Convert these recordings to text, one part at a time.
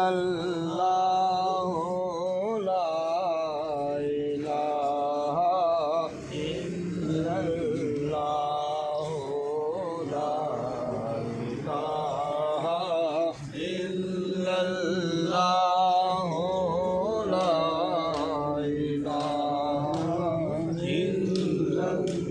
إلا الله لا إله إلا الله لا إله إلا الله لا إله إلا الله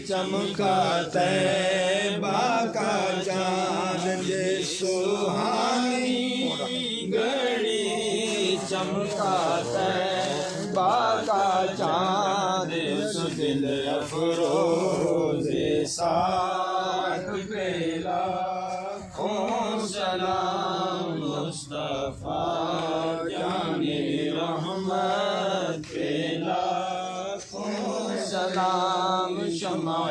چمکا طیبہ کا چاند سہانی گھڑی چمکا طیبہ کا چاند سو دل افروز ساتھ پہ لاکھوں سلام مصطفیٰ جانے رحمت پہ لاکھوں سلام شمع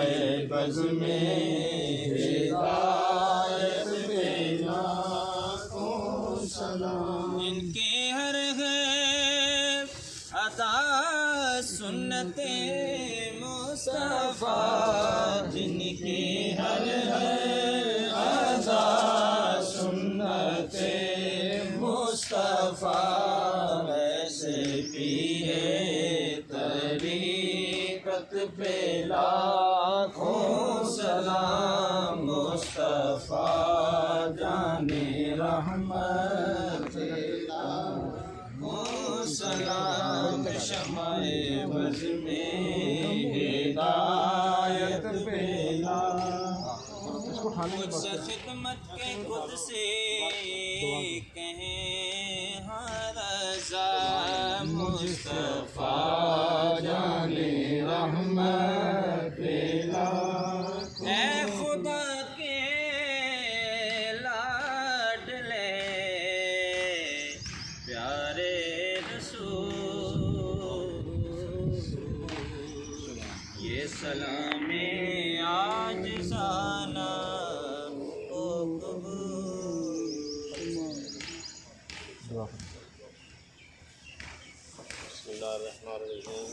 بز میں ہدایت پہ لاکھوں سلام ان کے ہر غیب عطا سنت مصطفیٰ جن کی ہر عطا سنت مصطفیٰ ایسے پیے طریقت پہ لاکھوں سلام مصطفیٰ جانے رحمت لاکھوں سلام شمع بز میں ہدایت پہ مجھ سے خدمت کے خود سے کہیں ہاں رضا مصطفیٰ جانے رحمت پہ لاکھوں اے خدا کے لاڈلے پیارے رسول یہ سلام عاجزانہ او قبول بسم اللہ الرحمن الرحیم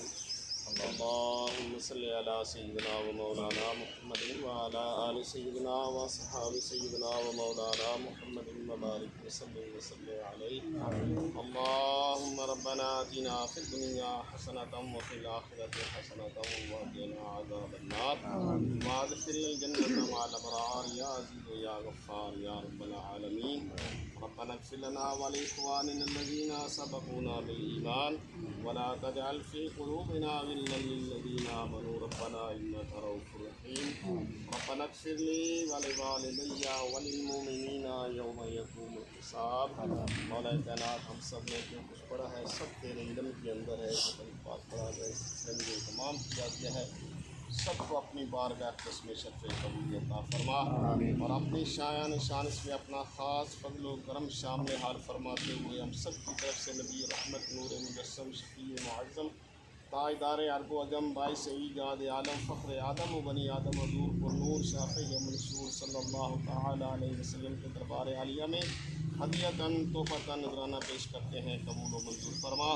اللہم صلی علی سیدنا و مولانا محمد وعلی آل سیدنا و صحاب سیدنا و مولانا محمد مبارک وسلم علیہ اللہم ربنا آتنا فی الدنیا حسنة وفی الآخرة حسنة وقنا عذاب النار وادخلنا الجنة مع الأبرار یا عزیز یا غفار یا رب العالمین ربنا اغفر لنا ولإخواننا الذين سبقونا بالإيمان ولا تجعل في قلوبنا غلا للذين آمنوا ربنا إنك رؤوف رحيم ربنا اغفر لي ولوالدي وللمؤمنين يوم يقوم الحساب مولا کائنات ہم سب نے جو کچھ پڑھا ہے سب تیرے علم کے اندر ہے پاک پڑھا ہے اس سے تمام کیا گیا ہے سب کو اپنی بارگاہ اقدس میں شرف قبول عطا فرما، اور اپنی شایان شانس میں اپنا خاص فضل و کرم شامل حال فرماتے ہوئے ہم سب کی طرف سے نبی رحمت نور مجسم شفیع معظم تاجدار عرب و عجم باعث ایجاد عالم فخر آدم و بنی آدم حضور پر نور شافع منصور صلی اللہ تعالیٰ علیہ وسلم کے دربار عالیہ میں ہدیتاً تحفتاً نذرانہ پیش کرتے ہیں، قبول و منظور فرما۔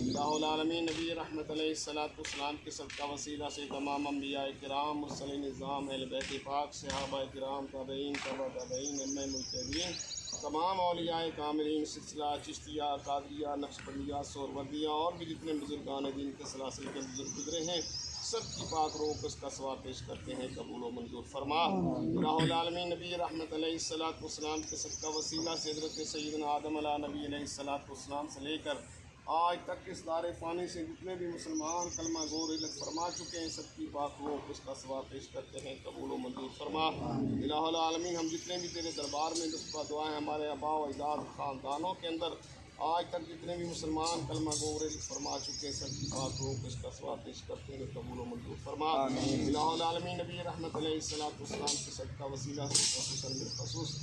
الہ العالمین نبی رحمت علیہ السلام کے صدقہ وسیلہ سے تمام انبیاء کرام مرسلین نظام اہل بیت پاک صحابہ کرام تابعین تبع تابعین ائمہ مجتہدین تمام اولیاء کاملین سلسلہ چشتیہ قادریہ نقشبندیہ سہروردیہ اور بھی جتنے بزرگان دین کے سلاسل کے بزرگ گزرے ہیں سب کی پاک روح کو اس کا ثواب پیش کرتے ہیں، قبول و منظور فرما۔ الہ العالمین نبی رحمت علیہ السلام کے صدقہ وسیلہ سے حضرت سیدنا آدم علیہ نبی علیہ السلام سے لے کر آج تک اس دار فانی سے جتنے بھی مسلمان کلمہ گو رحلت فرما چکے ہیں سب کی پاک روح کو اس کا ثواب پیش کرتے ہیں، قبول و منظور فرما۔ الہ العالمین ہم جتنے بھی تیرے دربار میں لطفہ دعائیں ہمارے آباء و اجداد خاندانوں کے اندر آج تک جتنے بھی مسلمان کلمہ گو رحلت فرما چکے ہیں سب کی پاک روح کو اس کا ثواب پیش کرتے ہیں، قبول و منظور فرما۔ الہ العالمین نبی رحمت علیہ السلام کے صدقہ وسیلہ سے خصوصاً بالخصوص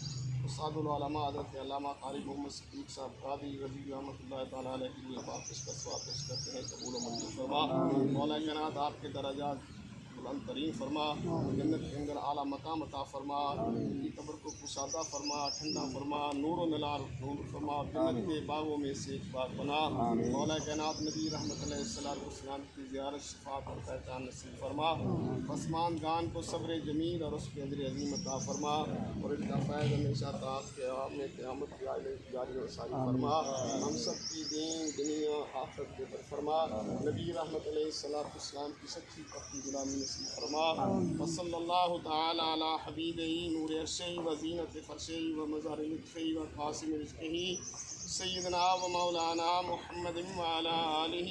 استاد العلامہ حضرت علامہ قاری محمد صدیق صاحب قادری رضی رحمتہ اللہ تعالیٰ علیہ کی روح پاک اس کا ثواب پیش کرتے ہیں، قبول و منظور فرما۔ مولا کائنات آپ کے درجات بلند ترین فرما، جنت کے اندر اعلیٰ مقام عطا فرما، ان کی قبر کو کشادہ فرما، ٹھنڈا فرما، نور و نلار نور فرما، جنت کے باغوں میں سے ایک باغ بنا۔ مولا کائنات نبی رحمت علیہ السلام کی زیارت شفاعت اور پہچان نصیب فرما، پسمان گان کو صبر جمیل اور اس کے اجر عظیم عطا فرما، اور ان کا فیض ہمیشہ تا قیامت کی جاری و ساری فرما، ہم سب کی دین دنیا آخرت بہتر فرما، نبی رحمت علیہ السلام کی سچی پکی غلامی نصیب فرما۔ وصلی اللہ تعالی علی حبیبہ نور عرشہ و زینت فرشہ و مظہر لطفہ و قاسم رزقہ سیدنا و مولانا محمد وعلی آلہ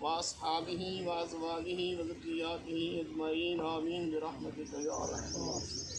و اصحابہ و ازواجہ و ذریاتہ اجمعین، آمین برحمتک یا ارحم الراحمین۔